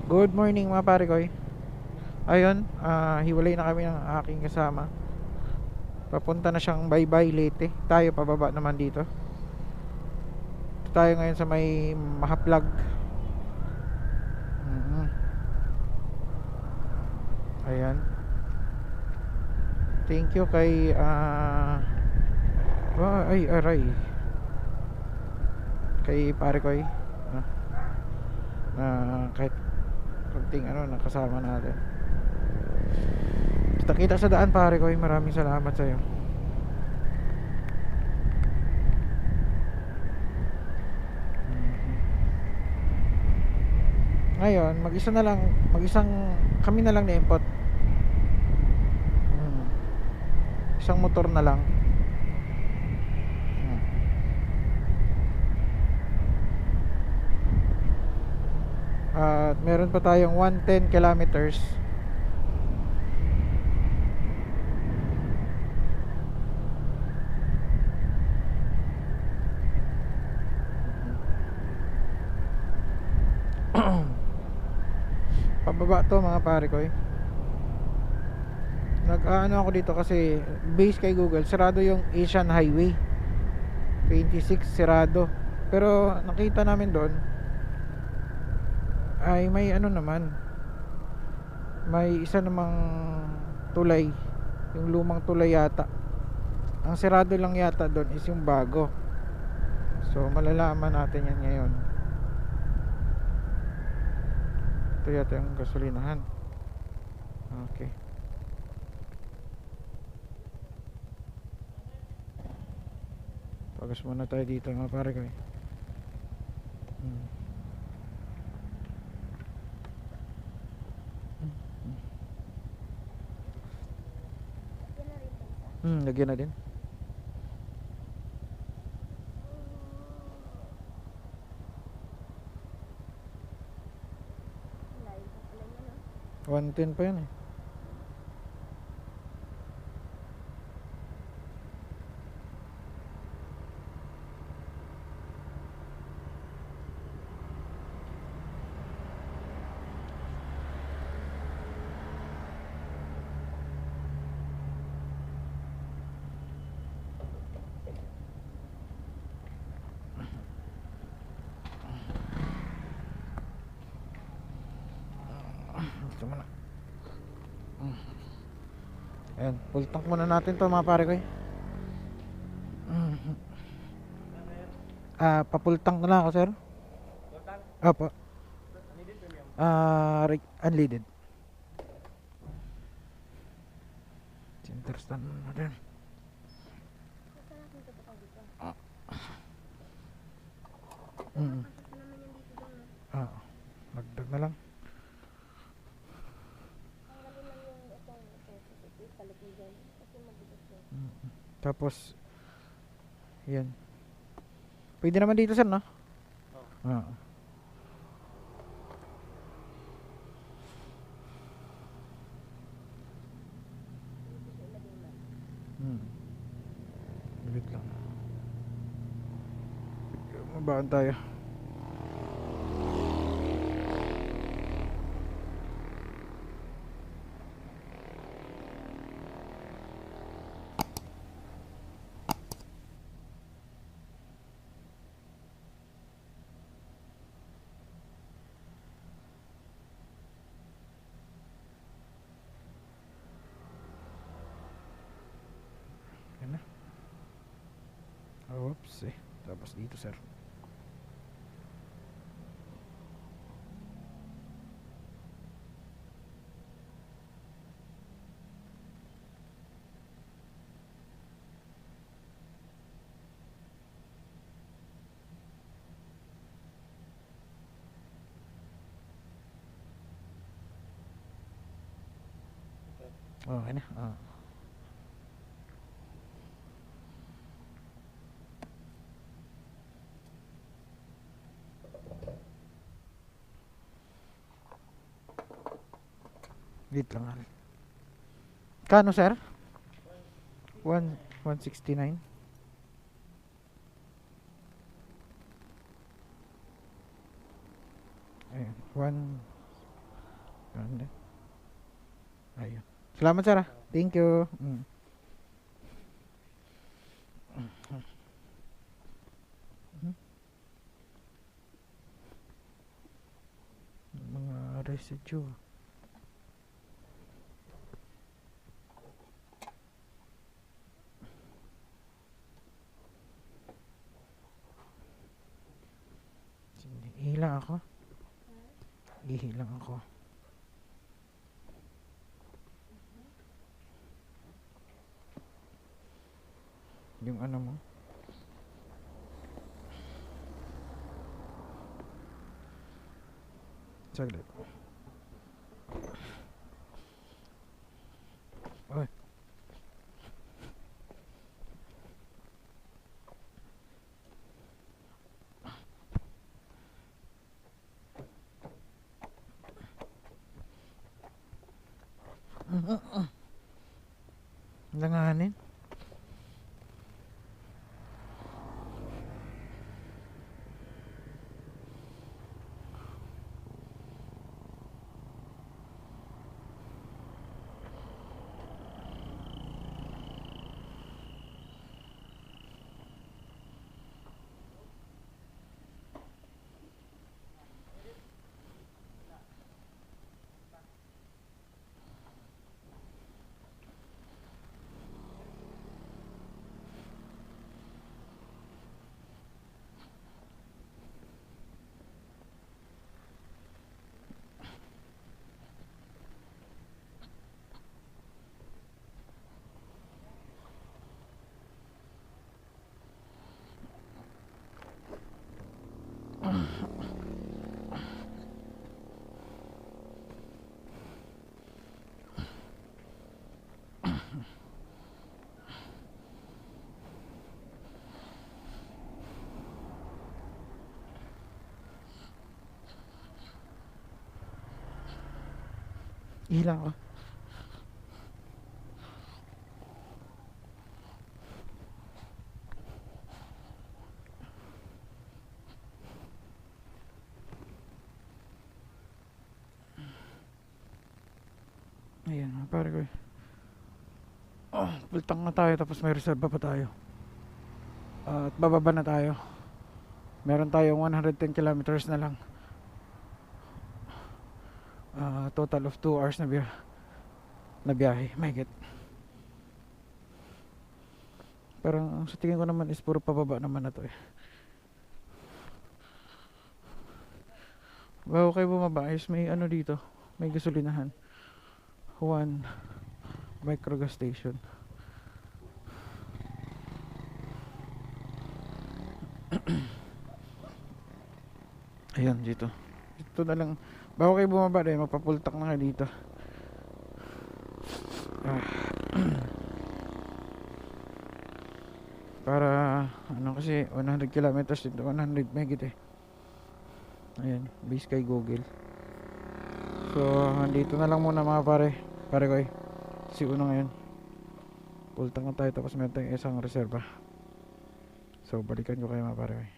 Good morning mga pare koy. Ayun, hiwalay na kami ng aking kasama. Papunta na siyang bye-bye Leyte. Tayo pababa naman dito. Ito tayo ngayon sa may Mahaplag. Mhm. Ayan. Thank you kay ay aray. Kay pare koy. Ah, kahit konting nakasama natin. Kita-kita sa daan pare koy. Maraming salamat sa iyo. Ngayon, mag-isa na lang, mag-isang kami na lang ni Empot. Hmm. Isang motor na lang. Hmm. At meron pa tayong 110 kilometers. Pababa to mga pare ko eh. Nag-ano ako dito kasi base kay Google, sarado yung Asian Highway 26, sarado. Pero nakita namin doon ay may naman, may isa namang tulay, yung lumang tulay yata. Ang sarado lang yata doon is yung bago. So malalaman natin yan ngayon. Ito yata yung gasolinahan. Okay. Pagas muna tayo dito mga pare ko eh. Lagyan na din. One ten pa yan eh. Ito muna. Ayan, full tank muna natin to mga pare ko eh. Pa-full tank na lang ako sir. Opo. Unleaded. Center stand na din. Magdag na lang. Tapos yan. Pwede naman dito sir no? Oo. Wait lang. Mabaan tayo. Yan na. Oops eh. Tapos dito sir. Okay na. Wait lang. Kano sir? 169. Ayan, Ano? Ayun. Salamat sir ah. Thank you. Mga residue. Ihilang ako. Ihilang ako. Yung ano mo. Saglit. Oy. Langanin. Ihilang ako. Ayan, pare ko. Pultang na tayo tapos may reserva pa tayo. At bababa na tayo. Meron tayong 110 kilometers na lang. Total of 2 hours na biyahe. Mahigit. Parang sa tingin ko naman is puro pababa naman na to eh. Bago kayo bumaba is may ano dito. May gasolinahan. One micro gas station. Ayan dito. Dito na lang. Bago kayo bumaba dahil magpapultak na kayo dito. Para ano kasi 100 kilometers dito, 100 megit eh. Ayan, base kay Google. So, andito na lang muna mga pare ko eh. Si Uno ngayon. Pultang na tayo tapos meron tayong isang reserva. So, balikan ko kayo mga pare ko eh.